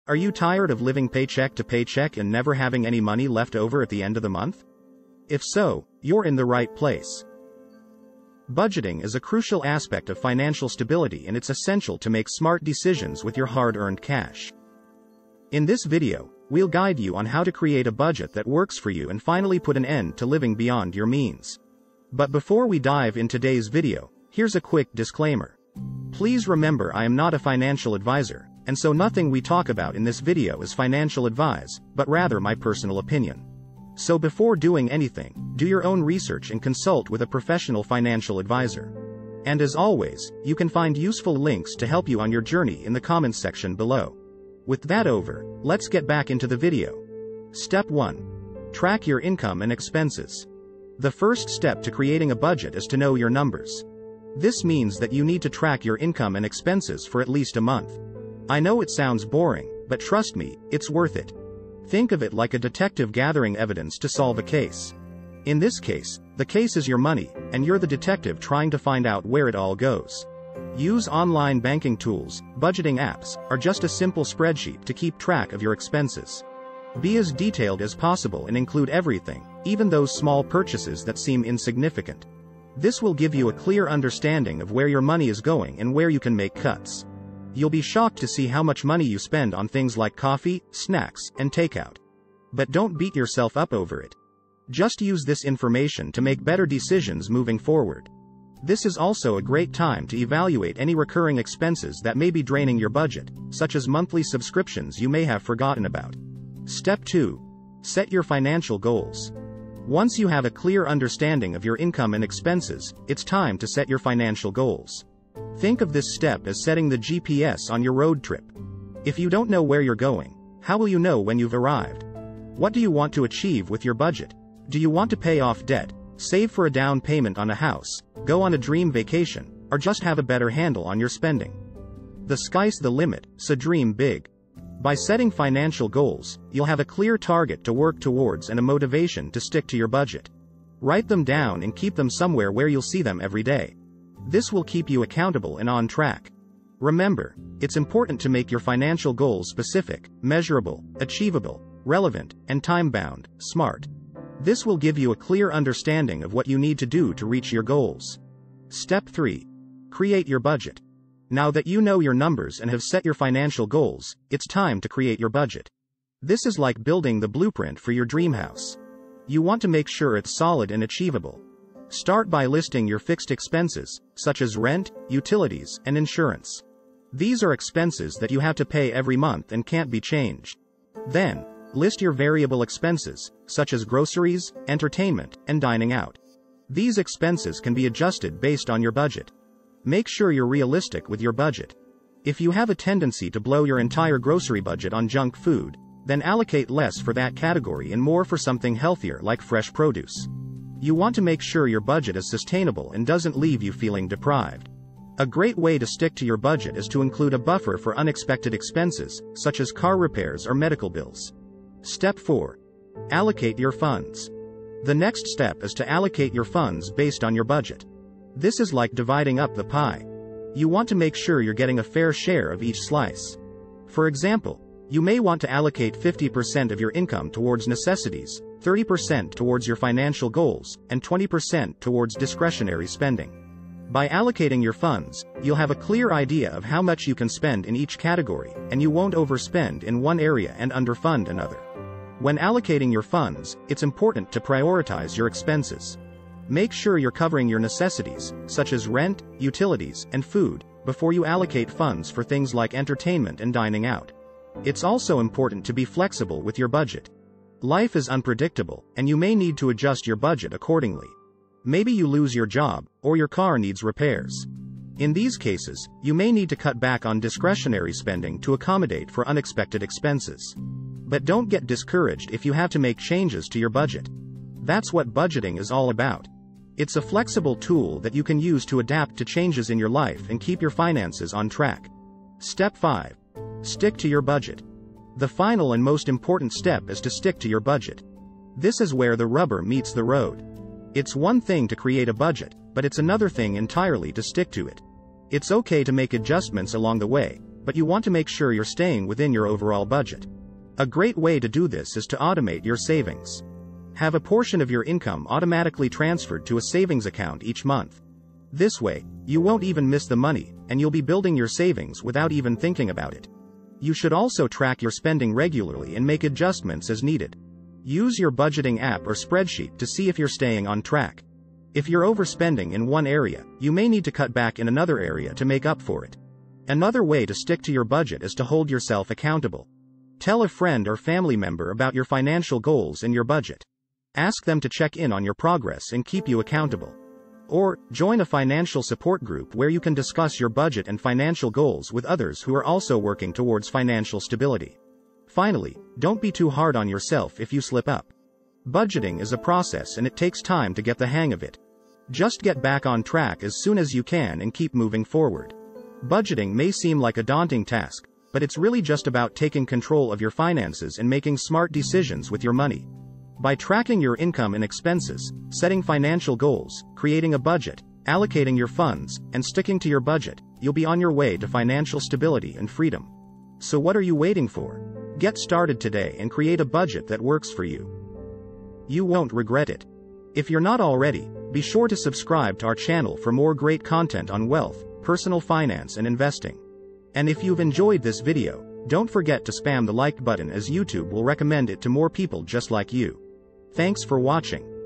Are you tired of living paycheck to paycheck and never having any money left over at the end of the month? If so, you're in the right place. Budgeting is a crucial aspect of financial stability, and it's essential to make smart decisions with your hard-earned cash. In this video, we'll guide you on how to create a budget that works for you and finally put an end to living beyond your means. But before we dive in today's video, here's a quick disclaimer. Please remember, I am not a financial advisor, and so nothing we talk about in this video is financial advice, but rather my personal opinion. So before doing anything, do your own research and consult with a professional financial advisor. And as always, you can find useful links to help you on your journey in the comments section below. With that over, let's get back into the video. Step 1. Track your income and expenses. The first step to creating a budget is to know your numbers. This means that you need to track your income and expenses for at least a month. I know it sounds boring, but trust me, it's worth it. Think of it like a detective gathering evidence to solve a case. In this case, the case is your money, and you're the detective trying to find out where it all goes. Use online banking tools, budgeting apps, or just a simple spreadsheet to keep track of your expenses. Be as detailed as possible and include everything, even those small purchases that seem insignificant. This will give you a clear understanding of where your money is going and where you can make cuts. You'll be shocked to see how much money you spend on things like coffee, snacks, and takeout. But don't beat yourself up over it. Just use this information to make better decisions moving forward. This is also a great time to evaluate any recurring expenses that may be draining your budget, such as monthly subscriptions you may have forgotten about. Step 2. Set your financial goals. Once you have a clear understanding of your income and expenses, it's time to set your financial goals. Think of this step as setting the GPS on your road trip. If you don't know where you're going, how will you know when you've arrived? What do you want to achieve with your budget? Do you want to pay off debt, save for a down payment on a house, go on a dream vacation, or just have a better handle on your spending? The sky's the limit, so dream big. By setting financial goals, you'll have a clear target to work towards and a motivation to stick to your budget. Write them down and keep them somewhere where you'll see them every day. This will keep you accountable and on track. Remember, it's important to make your financial goals specific, measurable, achievable, relevant, and time-bound, SMART. This will give you a clear understanding of what you need to do to reach your goals. Step 3. Create your budget. Now that you know your numbers and have set your financial goals, it's time to create your budget. This is like building the blueprint for your dream house. You want to make sure it's solid and achievable. Start by listing your fixed expenses, such as rent, utilities, and insurance. These are expenses that you have to pay every month and can't be changed. Then, list your variable expenses, such as groceries, entertainment, and dining out. These expenses can be adjusted based on your budget. Make sure you're realistic with your budget. If you have a tendency to blow your entire grocery budget on junk food, then allocate less for that category and more for something healthier like fresh produce. You want to make sure your budget is sustainable and doesn't leave you feeling deprived. A great way to stick to your budget is to include a buffer for unexpected expenses, such as car repairs or medical bills. Step 4. Allocate your funds. The next step is to allocate your funds based on your budget. This is like dividing up the pie. You want to make sure you're getting a fair share of each slice. For example, you may want to allocate 50% of your income towards necessities, 30% towards your financial goals, and 20% towards discretionary spending. By allocating your funds, you'll have a clear idea of how much you can spend in each category, and you won't overspend in one area and underfund another. When allocating your funds, it's important to prioritize your expenses. Make sure you're covering your necessities, such as rent, utilities, and food, before you allocate funds for things like entertainment and dining out. It's also important to be flexible with your budget. Life is unpredictable, and you may need to adjust your budget accordingly. Maybe you lose your job, or your car needs repairs. In these cases, you may need to cut back on discretionary spending to accommodate for unexpected expenses. But don't get discouraged if you have to make changes to your budget. That's what budgeting is all about. It's a flexible tool that you can use to adapt to changes in your life and keep your finances on track. Step 5. Stick to your budget. The final and most important step is to stick to your budget. This is where the rubber meets the road. It's one thing to create a budget, but it's another thing entirely to stick to it. It's okay to make adjustments along the way, but you want to make sure you're staying within your overall budget. A great way to do this is to automate your savings. Have a portion of your income automatically transferred to a savings account each month. This way, you won't even miss the money, and you'll be building your savings without even thinking about it. You should also track your spending regularly and make adjustments as needed. Use your budgeting app or spreadsheet to see if you're staying on track. If you're overspending in one area, you may need to cut back in another area to make up for it. Another way to stick to your budget is to hold yourself accountable. Tell a friend or family member about your financial goals and your budget. Ask them to check in on your progress and keep you accountable. Or, join a financial support group where you can discuss your budget and financial goals with others who are also working towards financial stability. Finally, don't be too hard on yourself if you slip up. Budgeting is a process and it takes time to get the hang of it. Just get back on track as soon as you can and keep moving forward. Budgeting may seem like a daunting task, but it's really just about taking control of your finances and making smart decisions with your money. By tracking your income and expenses, setting financial goals, creating a budget, allocating your funds, and sticking to your budget, you'll be on your way to financial stability and freedom. So what are you waiting for? Get started today and create a budget that works for you. You won't regret it. If you're not already, be sure to subscribe to our channel for more great content on wealth, personal finance and investing. And if you've enjoyed this video, don't forget to spam the like button as YouTube will recommend it to more people just like you. Thanks for watching.